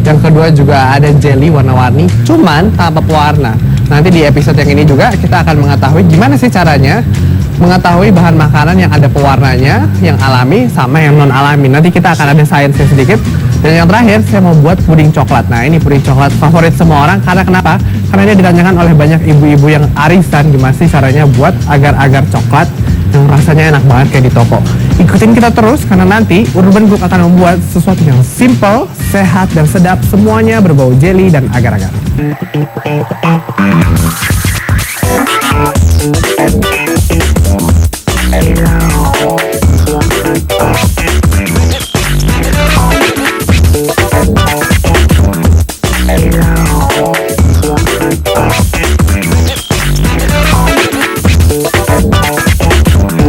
Yang kedua juga ada jelly warna-warni, cuman tanpa pewarna. Nanti di episode yang ini juga kita akan mengetahui gimana sih caranya mengetahui bahan makanan yang ada pewarnanya, yang alami sama yang non alami. Nanti kita akan ada sainsnya sedikit. Dan yang terakhir saya mau buat puding coklat. Nah ini puding coklat favorit semua orang karena kenapa? Karena dia ditanyakan oleh banyak ibu-ibu yang arisan gimana sih caranya buat agar-agar coklat yang rasanya enak banget kayak di toko. Ikutin kita terus karena nanti Urban Cook akan membuat sesuatu yang simple, sehat dan sedap, semuanya berbau jelly dan agar-agar.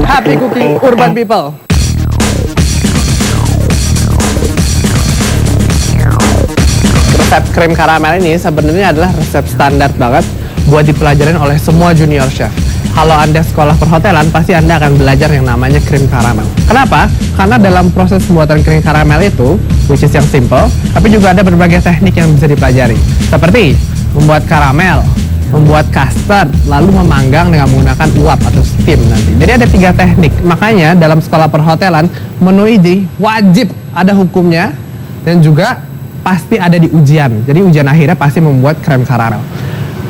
Happy cooking urban people. Resep krim karamel ini sebenarnya adalah resep standar banget buat dipelajarin oleh semua junior chef. Kalau Anda sekolah perhotelan, pasti Anda akan belajar yang namanya krim karamel. Kenapa? Karena dalam proses pembuatan krim karamel itu, which is yang simple, tapi juga ada berbagai teknik yang bisa dipelajari. Seperti membuat karamel, membuat custard, lalu memanggang dengan menggunakan uap atau steam nanti. Jadi ada 3 teknik. Makanya dalam sekolah perhotelan, menu ini wajib ada hukumnya dan juga pasti ada di ujian. Jadi ujian akhirnya pasti membuat krim karamel.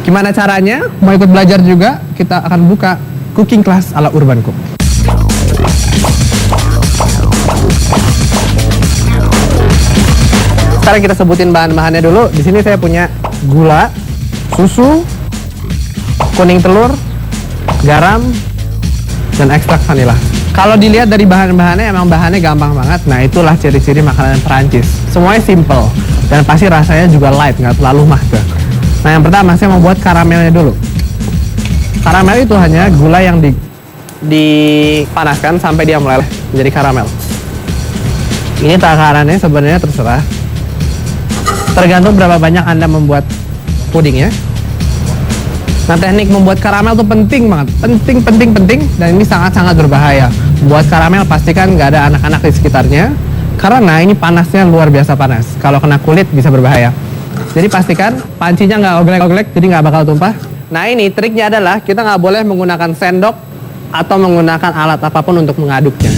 Gimana caranya? Mau ikut belajar juga? Kita akan buka cooking class ala Urban Cook. Sekarang kita sebutin bahan-bahannya dulu. Di sini saya punya gula, susu, kuning telur, garam, dan ekstrak vanila. Kalau dilihat dari bahan-bahannya, emang bahannya gampang banget. Nah, itulah ciri-ciri makanan Perancis. Semuanya simple dan pasti rasanya juga light, nggak terlalu mahal. Nah, yang pertama saya mau buat karamelnya dulu. Karamel itu hanya gula yang dipanaskan sampai dia meleleh menjadi karamel. Ini takarannya sebenarnya terserah. Tergantung berapa banyak Anda membuat pudingnya. Nah, teknik membuat karamel itu penting banget, penting, dan ini sangat-sangat berbahaya. Buat karamel pastikan nggak ada anak-anak di sekitarnya, karena ini panasnya luar biasa panas. Kalau kena kulit bisa berbahaya. Jadi pastikan pancinya nggak oglek-oglek, jadi nggak bakal tumpah. Nah ini triknya adalah kita nggak boleh menggunakan sendok atau menggunakan alat apapun untuk mengaduknya.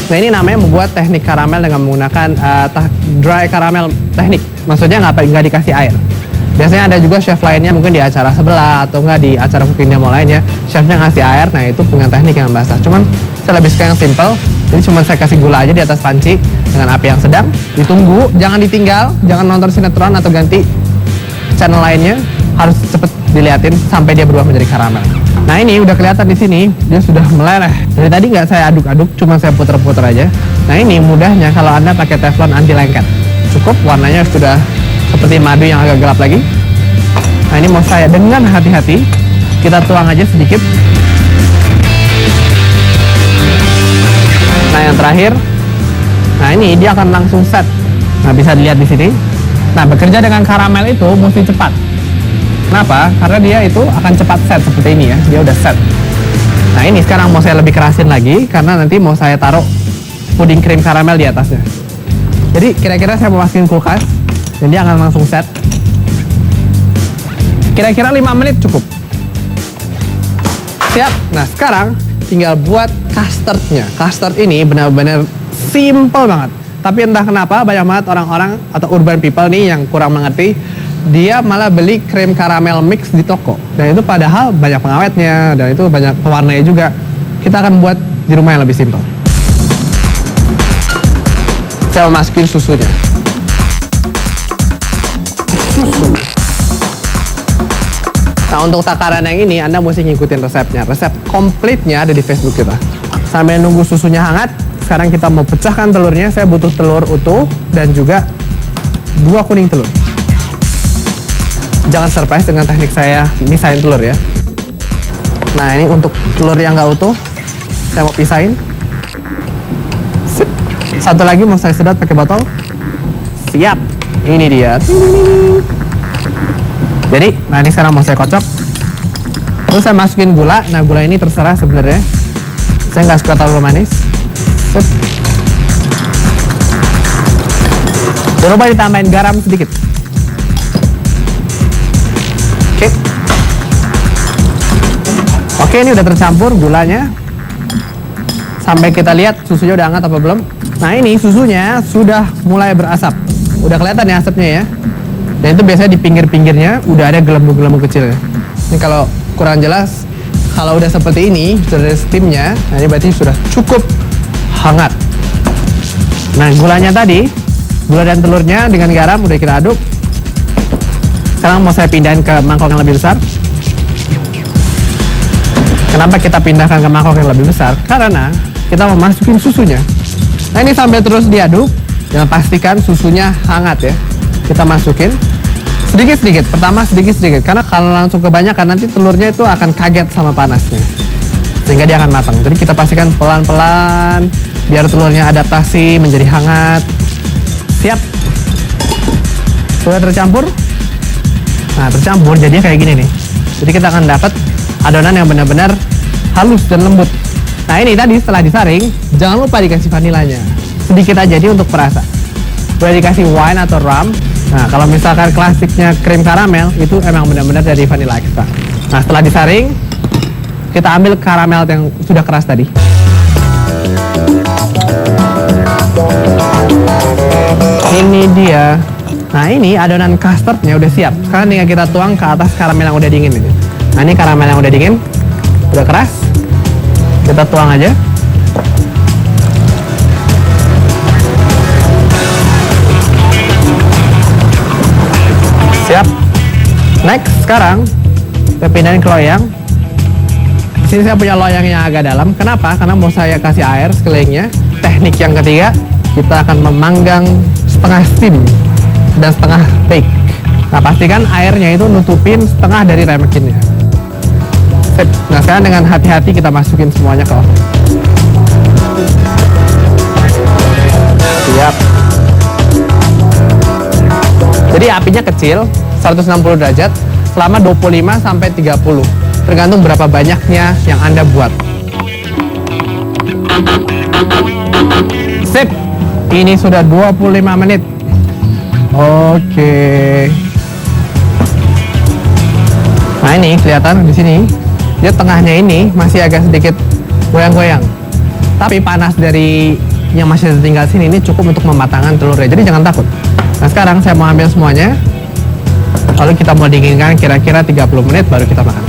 Nah ini namanya membuat teknik karamel dengan menggunakan dry caramel teknik. Maksudnya nggak dikasih air. Biasanya ada juga chef lainnya mungkin di acara sebelah atau nggak di acara cooking demo lainnya, chefnya ngasih air. Nah itu punya teknik yang basah. Cuman saya lebih suka yang simple. Jadi cuma saya kasih gula aja di atas panci dengan api yang sedang. Ditunggu, jangan ditinggal, jangan nonton sinetron atau ganti channel lainnya, harus cepet diliatin sampai dia berubah menjadi karamel. Nah ini udah kelihatan di sini dia sudah meleleh. Dari tadi nggak saya aduk-aduk, cuma saya puter-puter aja. Nah ini mudahnya kalau Anda pakai teflon anti lengket. Cukup warnanya sudah seperti madu yang agak gelap lagi. Nah ini mau saya dengan hati-hati kita tuang aja sedikit. Nah yang terakhir, nah ini dia akan langsung set. Nah bisa dilihat di sini. Nah, bekerja dengan karamel itu mesti cepat. Kenapa? Karena dia itu akan cepat set seperti ini ya. Dia udah set. Nah, ini sekarang mau saya lebih kerasin lagi karena nanti mau saya taruh puding krim karamel di atasnya. Jadi, kira-kira saya mau masukin kulkas dan dia akan langsung set. Kira-kira 5 menit cukup. Siap. Nah, sekarang tinggal buat custardnya. Custard ini benar-benar simple banget. Tapi entah kenapa banyak banget orang-orang atau urban people nih yang kurang mengerti, dia malah beli krim karamel mix di toko. Dan itu padahal banyak pengawetnya dan itu banyak pewarnanya juga. Kita akan buat di rumah yang lebih simpel. Saya mau masukin susunya. Susu. Nah untuk takaran yang ini Anda mesti ngikutin resepnya. Resep komplitnya ada di Facebook kita. Sambil nunggu susunya hangat, sekarang kita mau pecahkan telurnya. Saya butuh telur utuh dan juga 2 kuning telur. Jangan surprise dengan teknik saya misahin telur ya. Nah ini untuk telur yang nggak utuh, saya mau pisahin. Sip. Satu lagi mau saya sedot pakai botol. Siap. Ini dia. Jadi, nah ini sekarang mau saya kocok. Terus saya masukin gula. Nah gula ini terserah sebenarnya. Saya nggak suka terlalu manis. Jangan lupa ditambahin garam sedikit Oke. Oke, ini udah tercampur gulanya. Sampai kita lihat susunya udah hangat apa belum. Nah, ini susunya sudah mulai berasap. Udah kelihatan ya asapnya ya. Dan itu biasanya di pinggir-pinggirnya udah ada gelembung-gelembung kecil. Ini kalau kurang jelas, kalau udah seperti ini, sudah ada steamnya, nah ini berarti sudah cukup hangat. Nah, gulanya tadi, gula dan telurnya dengan garam udah kita aduk. Sekarang mau saya pindahin ke mangkok yang lebih besar. Kenapa kita pindahkan ke mangkok yang lebih besar? Karena kita mau masukin susunya. Nah, ini sambil terus diaduk, dan pastikan susunya hangat ya. Kita masukin sedikit-sedikit, pertama sedikit-sedikit, karena kalau langsung kebanyakan nanti telurnya itu akan kaget sama panasnya, sehingga dia akan matang. Jadi kita pastikan pelan-pelan, biar telurnya adaptasi menjadi hangat. Siap. Sudah tercampur. Nah, tercampur jadinya kayak gini nih. Jadi kita akan dapat adonan yang benar-benar halus dan lembut. Nah, ini tadi setelah disaring, jangan lupa dikasih vanilanya. Sedikit aja dia untuk perasa. Boleh dikasih wine atau rum. Nah, kalau misalkan klasiknya krim karamel, itu emang benar-benar dari vanilla extra. Nah, setelah disaring, kita ambil karamel yang sudah keras tadi. Ini dia. Nah, ini adonan custardnya udah siap. Sekarang tinggal kita tuang ke atas karamel yang udah dingin ini. Nah, ini karamel yang udah dingin, udah keras. Kita tuang aja. Siap. Next, sekarang kita pindahin ke loyang. Di sini saya punya loyang yang agak dalam. Kenapa? Karena mau saya kasih air sekelilingnya. Teknik yang ketiga, kita akan memanggang setengah steam dan setengah bake. Nah, pastikan airnya itu nutupin setengah dari ramekinnya. Sip. Nah, sekarang dengan hati-hati kita masukin semuanya ke oven. Siap. Jadi apinya kecil, 160 derajat, selama 25 sampai 30. Tergantung berapa banyaknya yang Anda buat. Sip. Ini sudah 25 menit. Oke. Nah, ini kelihatan di sini. Dia tengahnya ini masih agak sedikit goyang-goyang. Tapi panas dari yang masih tertinggal sini ini cukup untuk mematangkan telurnya. Jadi jangan takut. Nah, sekarang saya mau ambil semuanya. Lalu kita mau dinginkan kira-kira 30 menit baru kita makan.